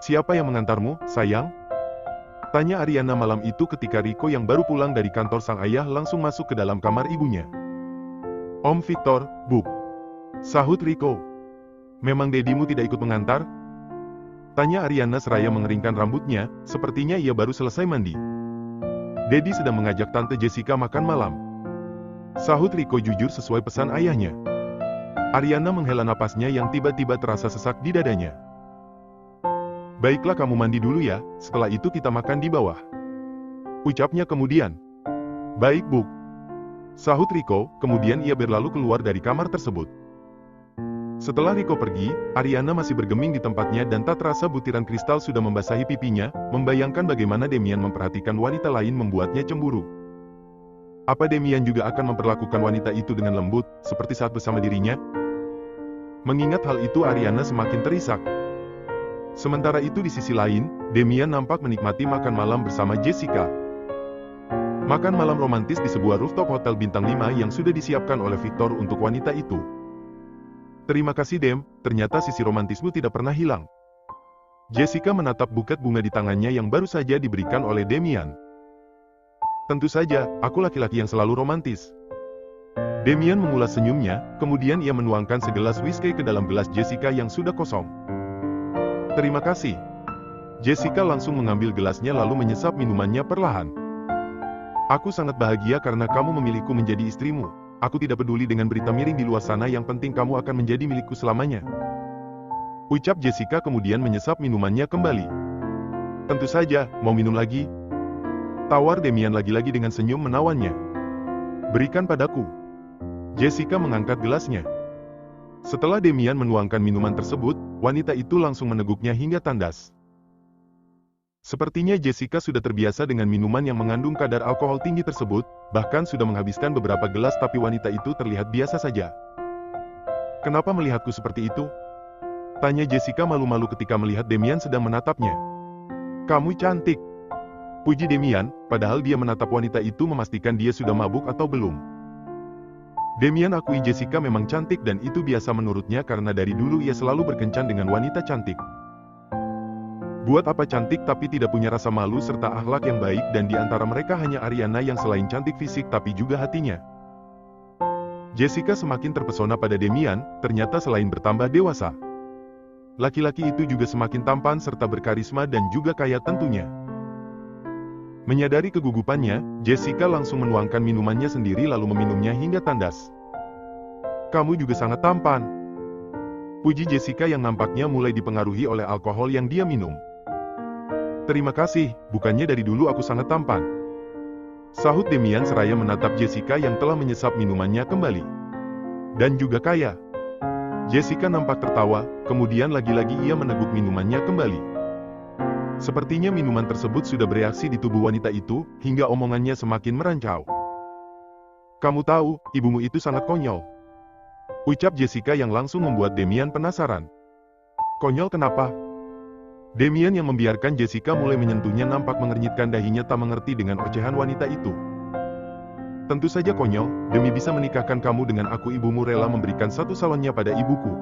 Siapa yang mengantarmu, sayang? Tanya Ariana malam itu ketika Rico yang baru pulang dari kantor sang ayah langsung masuk ke dalam kamar ibunya. Om Victor, Buk. Sahut Rico. Memang dedimu tidak ikut mengantar? Tanya Ariana seraya mengeringkan rambutnya, sepertinya ia baru selesai mandi. Dedi sedang mengajak Tante Jessica makan malam. Sahut Rico jujur sesuai pesan ayahnya. Ariana menghela napasnya yang tiba-tiba terasa sesak di dadanya. Baiklah kamu mandi dulu ya, setelah itu kita makan di bawah. Ucapnya kemudian. Baik Buk. Sahut Rico, kemudian ia berlalu keluar dari kamar tersebut. Setelah Rico pergi, Ariana masih bergeming di tempatnya dan tak terasa butiran kristal sudah membasahi pipinya, membayangkan bagaimana Demian memperhatikan wanita lain membuatnya cemburu. Apa Demian juga akan memperlakukan wanita itu dengan lembut, seperti saat bersama dirinya? Mengingat hal itu Ariana semakin terisak. Sementara itu di sisi lain, Demian nampak menikmati makan malam bersama Jessica. Makan malam romantis di sebuah rooftop hotel bintang 5 yang sudah disiapkan oleh Victor untuk wanita itu. Terima kasih Dem, ternyata sisi romantismu tidak pernah hilang. Jessica menatap buket bunga di tangannya yang baru saja diberikan oleh Demian. Tentu saja, aku laki-laki yang selalu romantis. Demian mengulas senyumnya, kemudian ia menuangkan segelas whisky ke dalam gelas Jessica yang sudah kosong. Terima kasih. Jessica langsung mengambil gelasnya lalu menyesap minumannya perlahan. Aku sangat bahagia karena kamu memilihku menjadi istrimu. Aku tidak peduli dengan berita miring di luar sana, yang penting kamu akan menjadi milikku selamanya. Ucap Jessica kemudian menyesap minumannya kembali. Tentu saja, mau minum lagi? Tawar Demian lagi-lagi dengan senyum menawannya. Berikan padaku. Jessica mengangkat gelasnya. Setelah Demian menuangkan minuman tersebut, wanita itu langsung meneguknya hingga tandas. Sepertinya Jessica sudah terbiasa dengan minuman yang mengandung kadar alkohol tinggi tersebut, bahkan sudah menghabiskan beberapa gelas, tapi wanita itu terlihat biasa saja. Kenapa melihatku seperti itu? Tanya Jessica malu-malu ketika melihat Demian sedang menatapnya. Kamu cantik. Puji Demian, padahal dia menatap wanita itu memastikan dia sudah mabuk atau belum. Demian akui Jessica memang cantik dan itu biasa menurutnya karena dari dulu ia selalu berkencan dengan wanita cantik. Buat apa cantik tapi tidak punya rasa malu serta akhlak yang baik, dan di antara mereka hanya Ariana yang selain cantik fisik tapi juga hatinya. Jessica semakin terpesona pada Demian, ternyata selain bertambah dewasa, laki-laki itu juga semakin tampan serta berkarisma dan juga kaya tentunya. Menyadari kegugupannya, Jessica langsung menuangkan minumannya sendiri lalu meminumnya hingga tandas. Kamu juga sangat tampan. Puji Jessica yang nampaknya mulai dipengaruhi oleh alkohol yang dia minum. Terima kasih, bukannya dari dulu aku sangat tampan. Sahut Demian seraya menatap Jessica yang telah menyesap minumannya kembali. Dan juga kaya. Jessica nampak tertawa, kemudian lagi-lagi ia meneguk minumannya kembali. Sepertinya minuman tersebut sudah bereaksi di tubuh wanita itu, hingga omongannya semakin merancau. Kamu tahu, ibumu itu sangat konyol. Ucap Jessica yang langsung membuat Demian penasaran. Konyol kenapa? Demian yang membiarkan Jessica mulai menyentuhnya nampak mengernyitkan dahinya tak mengerti dengan ocehan wanita itu. Tentu saja konyol, demi bisa menikahkan kamu dengan aku ibumu rela memberikan satu salonnya pada ibuku.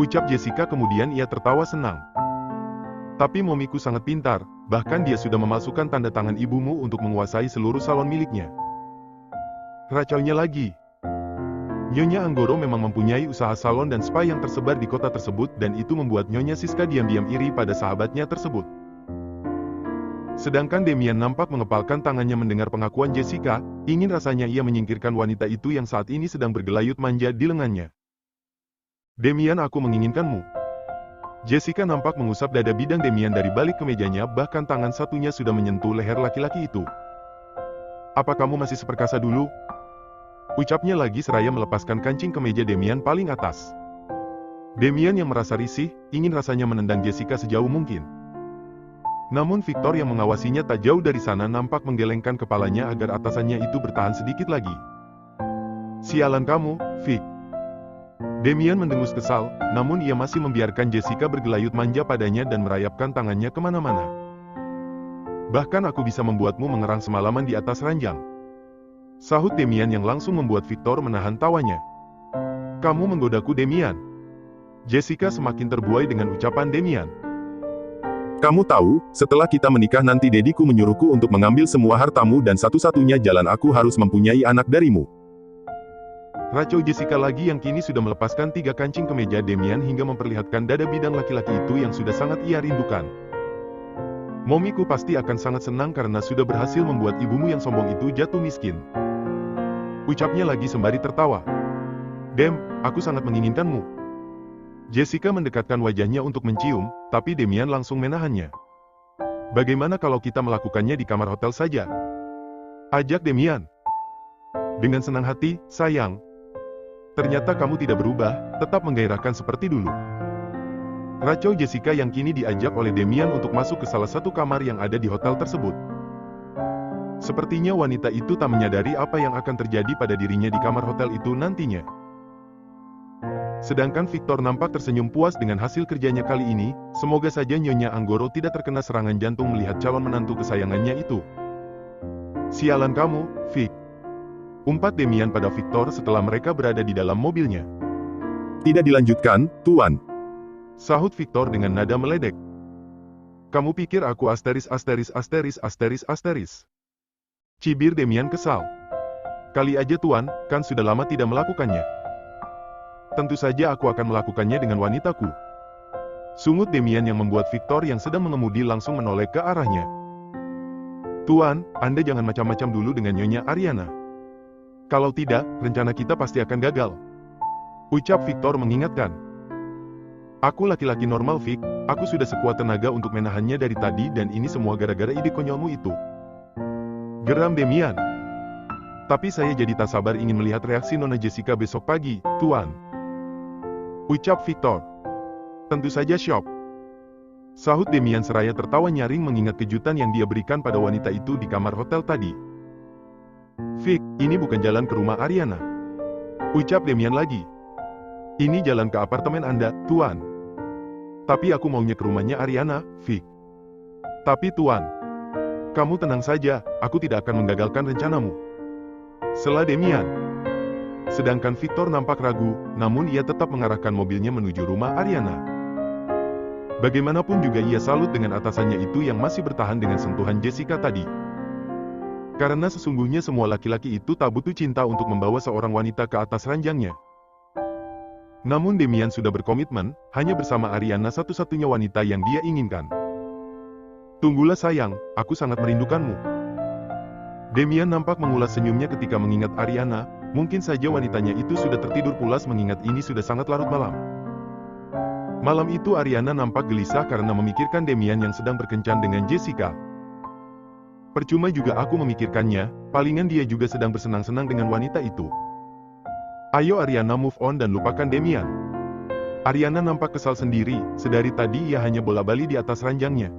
Ucap Jessica kemudian ia tertawa senang. Tapi momiku sangat pintar, bahkan dia sudah memasukkan tanda tangan ibumu untuk menguasai seluruh salon miliknya. Racaunya lagi. Nyonya Anggoro memang mempunyai usaha salon dan spa yang tersebar di kota tersebut, dan itu membuat Nyonya Siska diam-diam iri pada sahabatnya tersebut. Sedangkan Demian nampak mengepalkan tangannya mendengar pengakuan Jessica, ingin rasanya ia menyingkirkan wanita itu yang saat ini sedang bergelayut manja di lengannya. Demian, aku menginginkanmu. Jessica nampak mengusap dada bidang Demian dari balik kemejanya, bahkan tangan satunya sudah menyentuh leher laki-laki itu. Apa kamu masih seperkasa dulu? Ucapnya lagi seraya melepaskan kancing kemeja Demian paling atas. Demian yang merasa risih, ingin rasanya menendang Jessica sejauh mungkin. Namun Victor yang mengawasinya tak jauh dari sana nampak menggelengkan kepalanya agar atasannya itu bertahan sedikit lagi. Sialan kamu, Vic. Demian mendengus kesal, namun ia masih membiarkan Jessica bergelayut manja padanya dan merayapkan tangannya kemana-mana. Bahkan aku bisa membuatmu mengerang semalaman di atas ranjang. Sahut Demian yang langsung membuat Victor menahan tawanya. Kamu menggodaku Demian. Jessica semakin terbuai dengan ucapan Demian. Kamu tahu, setelah kita menikah nanti dediku menyuruhku untuk mengambil semua hartamu dan satu-satunya jalan aku harus mempunyai anak darimu. Racau Jessica lagi yang kini sudah melepaskan 3 kancing kemeja Damian hingga memperlihatkan dada bidang laki-laki itu yang sudah sangat ia rindukan. Momiku pasti akan sangat senang karena sudah berhasil membuat ibumu yang sombong itu jatuh miskin. Ucapnya lagi sembari tertawa. Dem, aku sangat menginginkanmu. Jessica mendekatkan wajahnya untuk mencium, tapi Damian langsung menahannya. Bagaimana kalau kita melakukannya di kamar hotel saja? Ajak Damian. Dengan senang hati, sayang. Ternyata kamu tidak berubah, tetap menggairahkan seperti dulu. Racau Jessica yang kini diajak oleh Damian untuk masuk ke salah satu kamar yang ada di hotel tersebut. Sepertinya wanita itu tak menyadari apa yang akan terjadi pada dirinya di kamar hotel itu nantinya. Sedangkan Victor nampak tersenyum puas dengan hasil kerjanya kali ini, semoga saja Nyonya Anggoro tidak terkena serangan jantung melihat calon menantu kesayangannya itu. Sialan kamu, Vic. Umpat Damian pada Victor setelah mereka berada di dalam mobilnya. Tidak dilanjutkan, Tuan. Sahut Victor dengan nada meledek. Kamu pikir aku asteris. Cibir Damian kesal. Kali aja Tuan, kan sudah lama tidak melakukannya. Tentu saja aku akan melakukannya dengan wanitaku. Sungut Damian yang membuat Victor yang sedang mengemudi langsung menoleh ke arahnya. Tuan, Anda jangan macam-macam dulu dengan Nyonya Ariana. Kalau tidak, rencana kita pasti akan gagal. Ucap Victor mengingatkan. Aku laki-laki normal, Vic. Aku sudah sekuat tenaga untuk menahannya dari tadi dan ini semua gara-gara ide konyolmu itu. Geram Damian. Tapi saya jadi tak sabar ingin melihat reaksi Nona Jessica besok pagi, Tuan. Ucap Victor. Tentu saja syok. Sahut Damian seraya tertawa nyaring mengingat kejutan yang dia berikan pada wanita itu di kamar hotel tadi. Vic, ini bukan jalan ke rumah Ariana. Ucap Damian lagi. Ini jalan ke apartemen Anda, Tuan. Tapi aku maunya ke rumahnya Ariana, Vic. Tapi Tuan, kamu tenang saja, aku tidak akan menggagalkan rencanamu. Sela Damian. Sedangkan Victor nampak ragu, namun ia tetap mengarahkan mobilnya menuju rumah Ariana. Bagaimanapun juga ia salut dengan atasannya itu yang masih bertahan dengan sentuhan Jessica tadi. Karena sesungguhnya semua laki-laki itu tak butuh cinta untuk membawa seorang wanita ke atas ranjangnya. Namun Damian sudah berkomitmen, hanya bersama Ariana satu-satunya wanita yang dia inginkan. Tunggulah sayang, aku sangat merindukanmu. Damian nampak mengulas senyumnya ketika mengingat Ariana, mungkin saja wanitanya itu sudah tertidur pulas mengingat ini sudah sangat larut malam. Malam itu Ariana nampak gelisah karena memikirkan Damian yang sedang berkencan dengan Jessica. Percuma juga aku memikirkannya, palingan dia juga sedang bersenang-senang dengan wanita itu. Ayo Ariana move on dan lupakan Damian. Ariana nampak kesal sendiri, sedari tadi ia hanya bola-bali di atas ranjangnya.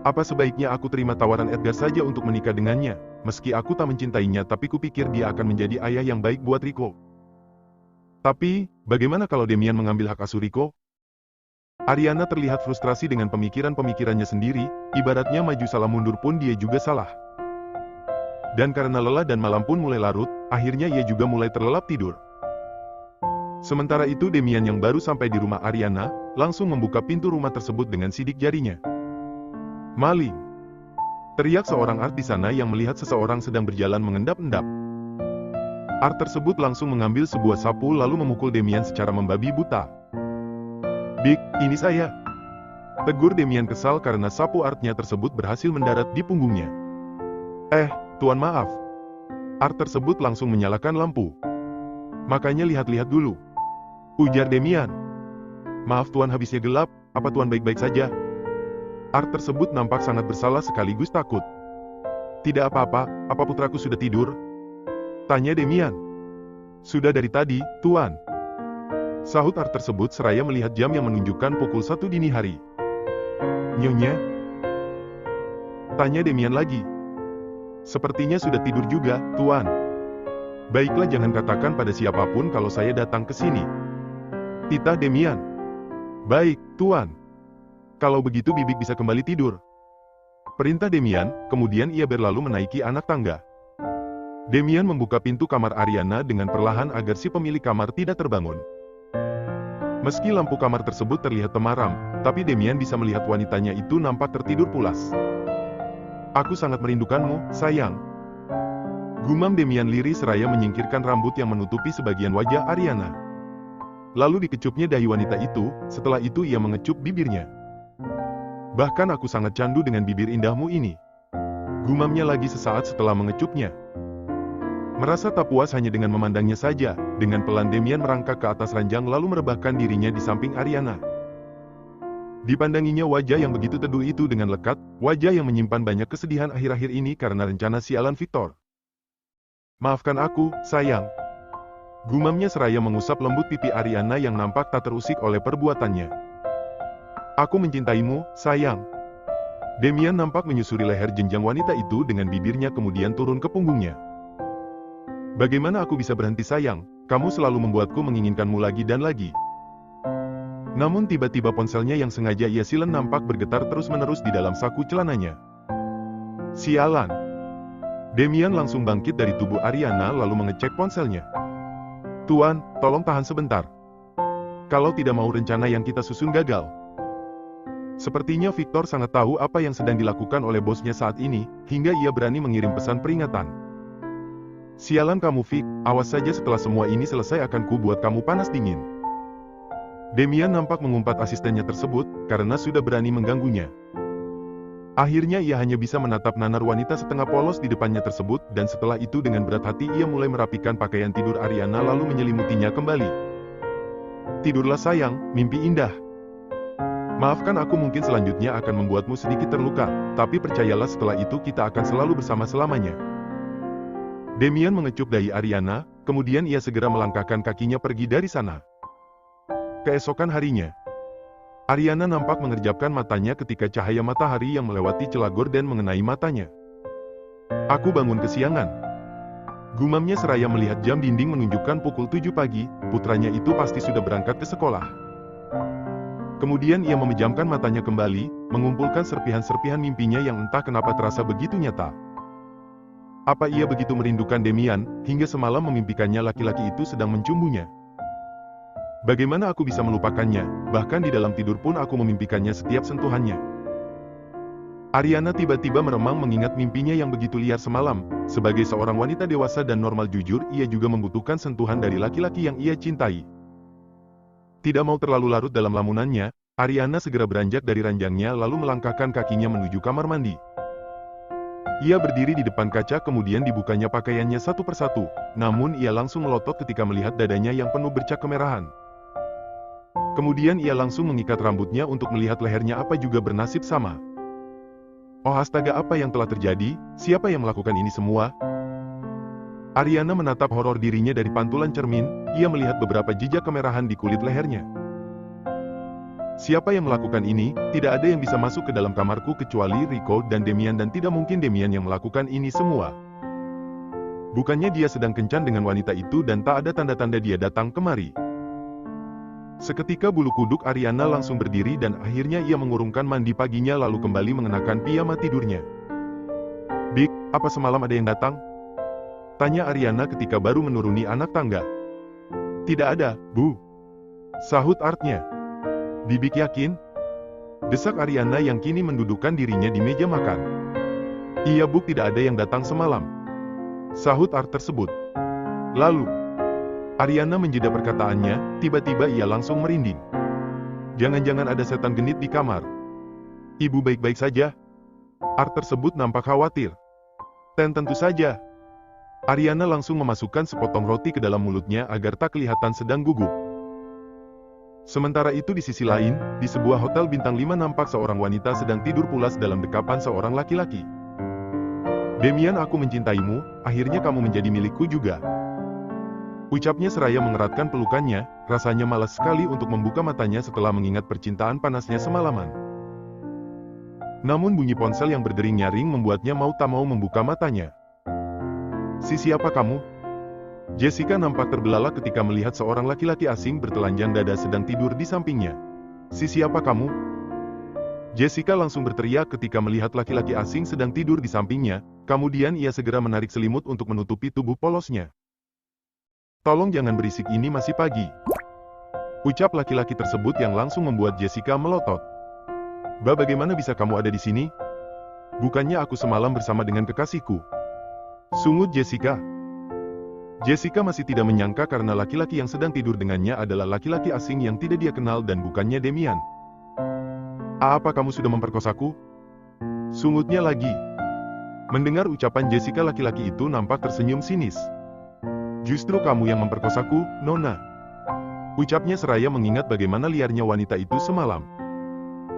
Apa sebaiknya aku terima tawaran Edgar saja untuk menikah dengannya, meski aku tak mencintainya tapi kupikir dia akan menjadi ayah yang baik buat Rico. Tapi, bagaimana kalau Damian mengambil hak asuh Rico? Ariana terlihat frustrasi dengan pemikiran-pemikirannya sendiri, ibaratnya maju salah mundur pun dia juga salah. Dan karena lelah dan malam pun mulai larut, akhirnya ia juga mulai terlelap tidur. Sementara itu Damian yang baru sampai di rumah Ariana, langsung membuka pintu rumah tersebut dengan sidik jarinya. Maling! Teriak seorang art di sana yang melihat seseorang sedang berjalan mengendap-endap. Art tersebut langsung mengambil sebuah sapu lalu memukul Damian secara membabi buta. Big, ini saya. Tegur Damian kesal karena sapu artnya tersebut berhasil mendarat di punggungnya. Tuan maaf. Art tersebut langsung menyalakan lampu. Makanya lihat-lihat dulu. Ujar Damian. Maaf Tuan habisnya gelap, apa Tuan baik-baik saja? Art tersebut nampak sangat bersalah sekaligus takut. Tidak apa-apa, apa putraku sudah tidur? Tanya Damian. Sudah dari tadi, Tuan. Sahut Art tersebut seraya melihat jam yang menunjukkan pukul 1 dini hari. Nyonya? Tanya Damian lagi. Sepertinya sudah tidur juga, Tuan. Baiklah jangan katakan pada siapapun kalau saya datang ke sini. Titah Damian. Baik, Tuan. Kalau begitu Bibik bisa kembali tidur. Perintah Damian, kemudian ia berlalu menaiki anak tangga. Damian membuka pintu kamar Ariana dengan perlahan agar si pemilik kamar tidak terbangun. Meski lampu kamar tersebut terlihat temaram, tapi Demian bisa melihat wanitanya itu nampak tertidur pulas. Aku sangat merindukanmu, sayang. Gumam Demian lirih seraya menyingkirkan rambut yang menutupi sebagian wajah Ariana. Lalu dikecupnya dahi wanita itu, setelah itu ia mengecup bibirnya. Bahkan aku sangat candu dengan bibir indahmu ini. Gumamnya lagi sesaat setelah mengecupnya. Merasa tak puas hanya dengan memandangnya saja, dengan pelan Demian merangkak ke atas ranjang lalu merebahkan dirinya di samping Ariana. Dipandanginya wajah yang begitu teduh itu dengan lekat, wajah yang menyimpan banyak kesedihan akhir-akhir ini karena rencana sialan Victor. Maafkan aku, sayang. Gumamnya seraya mengusap lembut pipi Ariana yang nampak tak terusik oleh perbuatannya. Aku mencintaimu, sayang. Demian nampak menyusuri leher jenjang wanita itu dengan bibirnya kemudian turun ke punggungnya. Bagaimana aku bisa berhenti sayang, kamu selalu membuatku menginginkanmu lagi dan lagi. Namun tiba-tiba ponselnya yang sengaja ia silen nampak bergetar terus-menerus di dalam saku celananya. Sialan. Demian langsung bangkit dari tubuh Ariana lalu mengecek ponselnya. Tuan, tolong tahan sebentar. Kalau tidak mau rencana yang kita susun gagal. Sepertinya Victor sangat tahu apa yang sedang dilakukan oleh bosnya saat ini, hingga ia berani mengirim pesan peringatan. Sialan kamu Vic, awas saja setelah semua ini selesai akan ku buat kamu panas dingin. Demian nampak mengumpat asistennya tersebut, karena sudah berani mengganggunya. Akhirnya ia hanya bisa menatap nanar wanita setengah polos di depannya tersebut, dan setelah itu dengan berat hati ia mulai merapikan pakaian tidur Ariana lalu menyelimutinya kembali. Tidurlah sayang, mimpi indah. Maafkan aku mungkin selanjutnya akan membuatmu sedikit terluka, tapi percayalah setelah itu kita akan selalu bersama selamanya. Demian mengecup dahi Ariana, kemudian ia segera melangkahkan kakinya pergi dari sana. Keesokan harinya, Ariana nampak mengerjapkan matanya ketika cahaya matahari yang melewati celah gorden mengenai matanya. Aku bangun kesiangan. Gumamnya seraya melihat jam dinding menunjukkan pukul 7 pagi, putranya itu pasti sudah berangkat ke sekolah. Kemudian ia memejamkan matanya kembali, mengumpulkan serpihan-serpihan mimpinya yang entah kenapa terasa begitu nyata. Apa ia begitu merindukan Demian, hingga semalam memimpikannya laki-laki itu sedang mencumbunya? Bagaimana aku bisa melupakannya, bahkan di dalam tidur pun aku memimpikannya setiap sentuhannya. Ariana tiba-tiba meremang mengingat mimpinya yang begitu liar semalam. Sebagai seorang wanita dewasa dan normal jujur, ia juga membutuhkan sentuhan dari laki-laki yang ia cintai. Tidak mau terlalu larut dalam lamunannya, Ariana segera beranjak dari ranjangnya lalu melangkahkan kakinya menuju kamar mandi. Ia berdiri di depan kaca kemudian dibukanya pakaiannya satu persatu, namun ia langsung melotot ketika melihat dadanya yang penuh bercak kemerahan. Kemudian ia langsung mengikat rambutnya untuk melihat lehernya apa juga bernasib sama. Oh astaga, apa yang telah terjadi? Siapa yang melakukan ini semua? Ariana menatap horor dirinya dari pantulan cermin, ia melihat beberapa jejak kemerahan di kulit lehernya. Siapa yang melakukan ini? Tidak ada yang bisa masuk ke dalam kamarku kecuali Rico dan Demian dan tidak mungkin Demian yang melakukan ini semua. Bukannya dia sedang kencan dengan wanita itu dan tak ada tanda-tanda dia datang kemari. Seketika bulu kuduk Ariana langsung berdiri dan akhirnya ia mengurungkan mandi paginya lalu kembali mengenakan piyama tidurnya. Big, apa semalam ada yang datang? Tanya Ariana ketika baru menuruni anak tangga. Tidak ada, Bu. Sahut Artnya. Bibik yakin? Desak Ariana yang kini mendudukkan dirinya di meja makan. Iya Bu, tidak ada yang datang semalam. Sahut Art tersebut. Lalu, Ariana menjeda perkataannya, tiba-tiba ia langsung merinding. Jangan-jangan ada setan genit di kamar. Ibu baik-baik saja? Art tersebut nampak khawatir. Tentu saja. Ariana langsung memasukkan sepotong roti ke dalam mulutnya agar tak kelihatan sedang gugup. Sementara itu di sisi lain, di sebuah hotel bintang 5 nampak seorang wanita sedang tidur pulas dalam dekapan seorang laki-laki. Demian, aku mencintaimu, akhirnya kamu menjadi milikku juga. Ucapnya seraya mengeratkan pelukannya, rasanya malas sekali untuk membuka matanya setelah mengingat percintaan panasnya semalaman. Namun bunyi ponsel yang berdering nyaring membuatnya mau tak mau membuka matanya. Si siapa kamu? Jessica nampak terbelalak ketika melihat seorang laki-laki asing bertelanjang dada sedang tidur di sampingnya. Si siapa kamu? Jessica langsung berteriak ketika melihat laki-laki asing sedang tidur di sampingnya, kemudian ia segera menarik selimut untuk menutupi tubuh polosnya. Tolong jangan berisik, ini masih pagi. Ucap laki-laki tersebut yang langsung membuat Jessica melotot. Bagaimana bisa kamu ada di sini? Bukannya aku semalam bersama dengan kekasihku? Sungut Jessica. Jessica masih tidak menyangka karena laki-laki yang sedang tidur dengannya adalah laki-laki asing yang tidak dia kenal dan bukannya Demian. Apa kamu sudah memperkosaku? Sungutnya lagi. Mendengar ucapan Jessica, laki-laki itu nampak tersenyum sinis. Justru kamu yang memperkosaku, Nona. Ucapnya seraya mengingat bagaimana liarnya wanita itu semalam.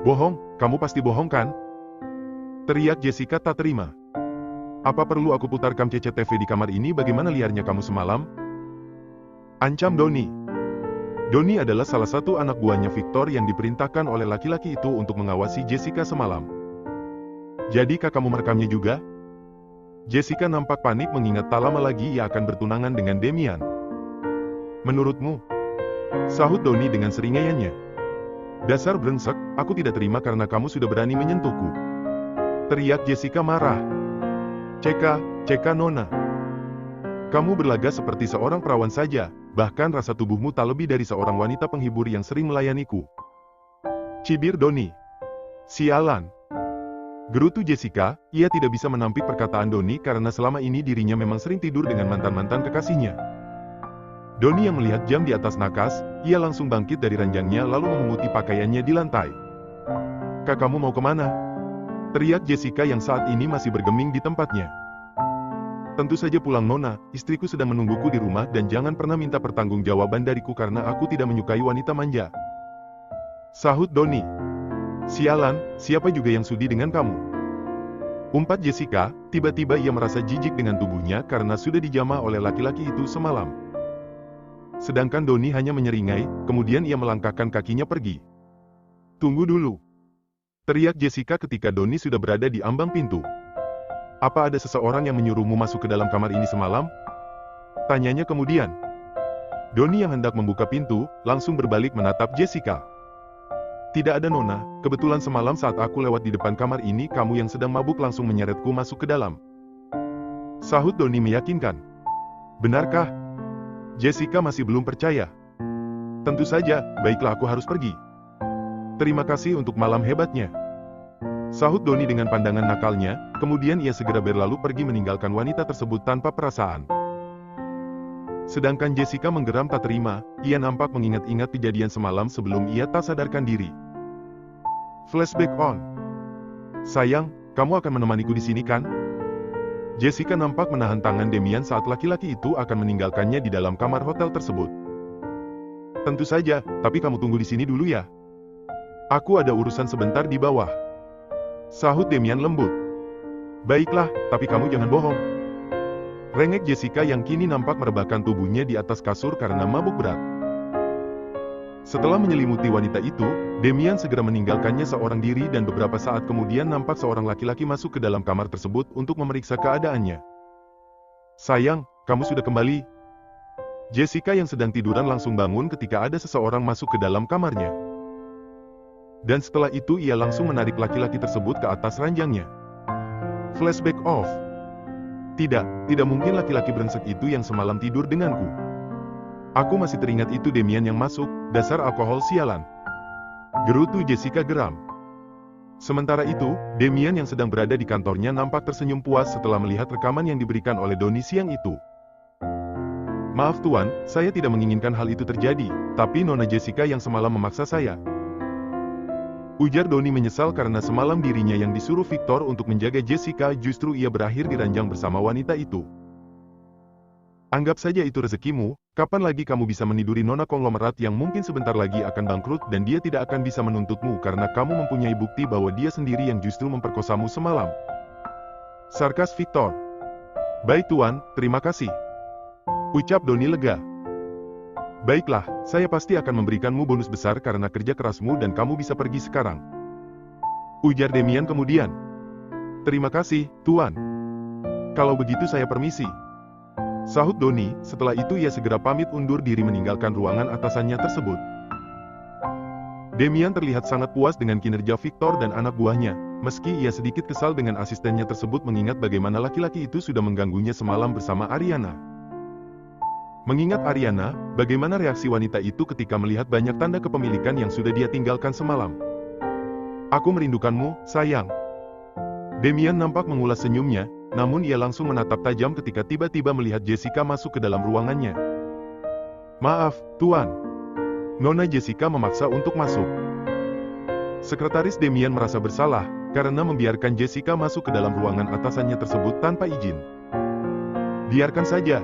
Bohong, kamu pasti bohong kan? Teriak Jessica tak terima. Apa perlu aku putarkan CCTV di kamar ini bagaimana liarnya kamu semalam? Ancam Doni. Doni adalah salah satu anak buahnya Victor yang diperintahkan oleh laki-laki itu untuk mengawasi Jessica semalam. Jadikah kamu merekamnya juga? Jessica nampak panik mengingat tak lama lagi ia akan bertunangan dengan Demian. Menurutmu? Sahut Doni dengan seringaiannya. Dasar brengsek, aku tidak terima karena kamu sudah berani menyentuhku. Teriak Jessica marah. Ceka Nona. Kamu berlagak seperti seorang perawan saja, bahkan rasa tubuhmu tak lebih dari seorang wanita penghibur yang sering melayaniku. Cibir Doni. Sialan. Gerutu Jessica, ia tidak bisa menampik perkataan Doni karena selama ini dirinya memang sering tidur dengan mantan-mantan kekasihnya. Doni yang melihat jam di atas nakas, ia langsung bangkit dari ranjangnya lalu memunguti pakaiannya di lantai. Kak, kamu mau kemana? Teriak Jessica yang saat ini masih bergeming di tempatnya. Tentu saja pulang Nona, istriku sedang menungguku di rumah dan jangan pernah minta pertanggungjawaban dariku karena aku tidak menyukai wanita manja. Sahut Doni. Sialan, siapa juga yang sudi dengan kamu? Umpat Jessica, tiba-tiba ia merasa jijik dengan tubuhnya karena sudah dijamah oleh laki-laki itu semalam. Sedangkan Doni hanya menyeringai, kemudian ia melangkahkan kakinya pergi. Tunggu dulu. Teriak Jessica ketika Doni sudah berada di ambang pintu. Apa ada seseorang yang menyuruhmu masuk ke dalam kamar ini semalam? Tanyanya kemudian. Doni yang hendak membuka pintu, langsung berbalik menatap Jessica. Tidak ada Nona, kebetulan semalam saat aku lewat di depan kamar ini kamu yang sedang mabuk langsung menyeretku masuk ke dalam. Sahut Doni meyakinkan. Benarkah? Jessica masih belum percaya. Tentu saja, baiklah aku harus pergi. Terima kasih untuk malam hebatnya. Sahut Doni dengan pandangan nakalnya, kemudian ia segera berlalu pergi meninggalkan wanita tersebut tanpa perasaan. Sedangkan Jessica menggeram tak terima, ia nampak mengingat-ingat kejadian semalam sebelum ia tak sadarkan diri. Flashback on. Sayang, kamu akan menemaniku di sini kan? Jessica nampak menahan tangan Demian saat laki-laki itu akan meninggalkannya di dalam kamar hotel tersebut. Tentu saja, tapi kamu tunggu di sini dulu ya. Aku ada urusan sebentar di bawah. Sahut Demian lembut. Baiklah, tapi kamu jangan bohong. Rengek Jessica yang kini nampak merebahkan tubuhnya di atas kasur karena mabuk berat. Setelah menyelimuti wanita itu, Demian segera meninggalkannya seorang diri dan beberapa saat kemudian nampak seorang laki-laki masuk ke dalam kamar tersebut untuk memeriksa keadaannya. Sayang, kamu sudah kembali. Jessica yang sedang tiduran langsung bangun ketika ada seseorang masuk ke dalam kamarnya. Dan setelah itu ia langsung menarik laki-laki tersebut ke atas ranjangnya. Flashback off. Tidak mungkin laki-laki brengsek itu yang semalam tidur denganku. Aku masih teringat itu Demian yang masuk, dasar alkohol sialan. Gerutu Jessica geram. Sementara itu, Demian yang sedang berada di kantornya nampak tersenyum puas setelah melihat rekaman yang diberikan oleh Doni siang itu. Maaf Tuan, saya tidak menginginkan hal itu terjadi, tapi Nona Jessica yang semalam memaksa saya. Ujar Doni menyesal karena semalam dirinya yang disuruh Victor untuk menjaga Jessica justru ia berakhir di ranjang bersama wanita itu. Anggap saja itu rezekimu, kapan lagi kamu bisa meniduri nona konglomerat yang mungkin sebentar lagi akan bangkrut dan dia tidak akan bisa menuntutmu karena kamu mempunyai bukti bahwa dia sendiri yang justru memperkosamu semalam. Sarkas Victor. Baik Tuan, terima kasih. Ucap Doni lega. Baiklah, saya pasti akan memberikanmu bonus besar karena kerja kerasmu dan kamu bisa pergi sekarang. Ujar Demian kemudian. Terima kasih, Tuan. Kalau begitu saya permisi. Sahut Doni, setelah itu ia segera pamit undur diri meninggalkan ruangan atasannya tersebut. Demian terlihat sangat puas dengan kinerja Victor dan anak buahnya, meski ia sedikit kesal dengan asistennya tersebut mengingat bagaimana laki-laki itu sudah mengganggunya semalam bersama Ariana. Mengingat Ariana, bagaimana reaksi wanita itu ketika melihat banyak tanda kepemilikan yang sudah dia tinggalkan semalam. Aku merindukanmu, sayang. Damian nampak mengulas senyumnya, namun ia langsung menatap tajam ketika tiba-tiba melihat Jessica masuk ke dalam ruangannya. Maaf, Tuan. Nona Jessica memaksa untuk masuk. Sekretaris Damian merasa bersalah, karena membiarkan Jessica masuk ke dalam ruangan atasannya tersebut tanpa izin. Biarkan saja.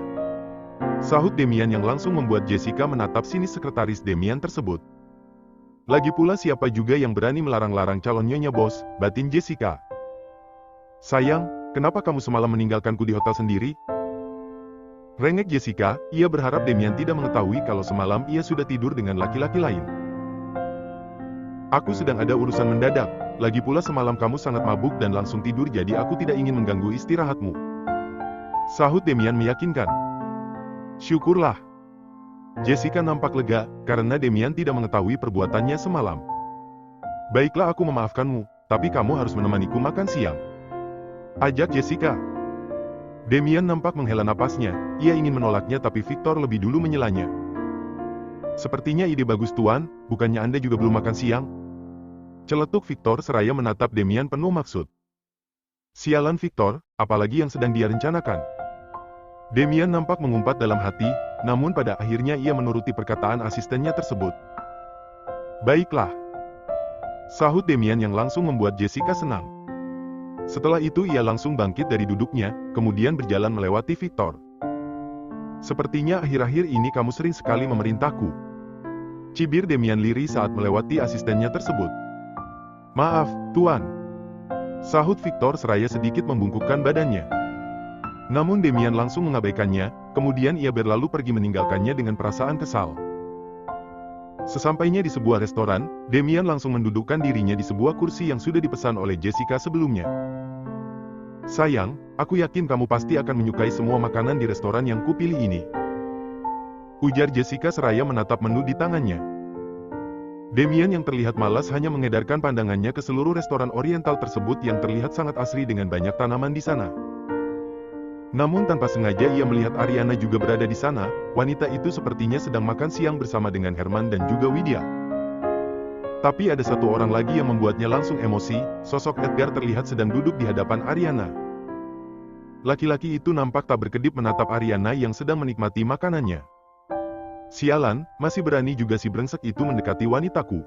Sahut Damian yang langsung membuat Jessica menatap sinis sekretaris Damian tersebut. Lagi pula siapa juga yang berani melarang-larang calon nyonya bos, batin Jessica. Sayang, kenapa kamu semalam meninggalkanku di hotel sendiri? Rengek Jessica, ia berharap Damian tidak mengetahui kalau semalam ia sudah tidur dengan laki-laki lain. Aku sedang ada urusan mendadak, lagi pula semalam kamu sangat mabuk dan langsung tidur jadi aku tidak ingin mengganggu istirahatmu. Sahut Damian meyakinkan. Syukurlah. Jessica nampak lega, karena Damian tidak mengetahui perbuatannya semalam. Baiklah aku memaafkanmu, tapi kamu harus menemaniku makan siang. Ajak Jessica. Damian nampak menghela napasnya, ia ingin menolaknya tapi Victor lebih dulu menyelanya. Sepertinya ide bagus Tuan, bukannya Anda juga belum makan siang? Celetuk Victor seraya menatap Damian penuh maksud. Sialan Victor, apalagi yang sedang dia rencanakan. Damian nampak mengumpat dalam hati, namun pada akhirnya ia menuruti perkataan asistennya tersebut. Baiklah. Sahut Damian yang langsung membuat Jessica senang. Setelah itu ia langsung bangkit dari duduknya, kemudian berjalan melewati Victor. Sepertinya akhir-akhir ini kamu sering sekali memerintahku. Cibir Damian lirih saat melewati asistennya tersebut. Maaf, Tuan. Sahut Victor seraya sedikit membungkukkan badannya. Namun Damian langsung mengabaikannya, kemudian ia berlalu pergi meninggalkannya dengan perasaan kesal. Sesampainya di sebuah restoran, Damian langsung mendudukkan dirinya di sebuah kursi yang sudah dipesan oleh Jessica sebelumnya. Sayang, aku yakin kamu pasti akan menyukai semua makanan di restoran yang kupilih ini. Ujar Jessica seraya menatap menu di tangannya. Damian yang terlihat malas hanya mengedarkan pandangannya ke seluruh restoran oriental tersebut yang terlihat sangat asri dengan banyak tanaman di sana. Namun tanpa sengaja ia melihat Ariana juga berada di sana, wanita itu sepertinya sedang makan siang bersama dengan Herman dan juga Widya. Tapi ada satu orang lagi yang membuatnya langsung emosi, sosok Edgar terlihat sedang duduk di hadapan Ariana. Laki-laki itu nampak tak berkedip menatap Ariana yang sedang menikmati makanannya. Sialan, masih berani juga si brengsek itu mendekati wanitaku.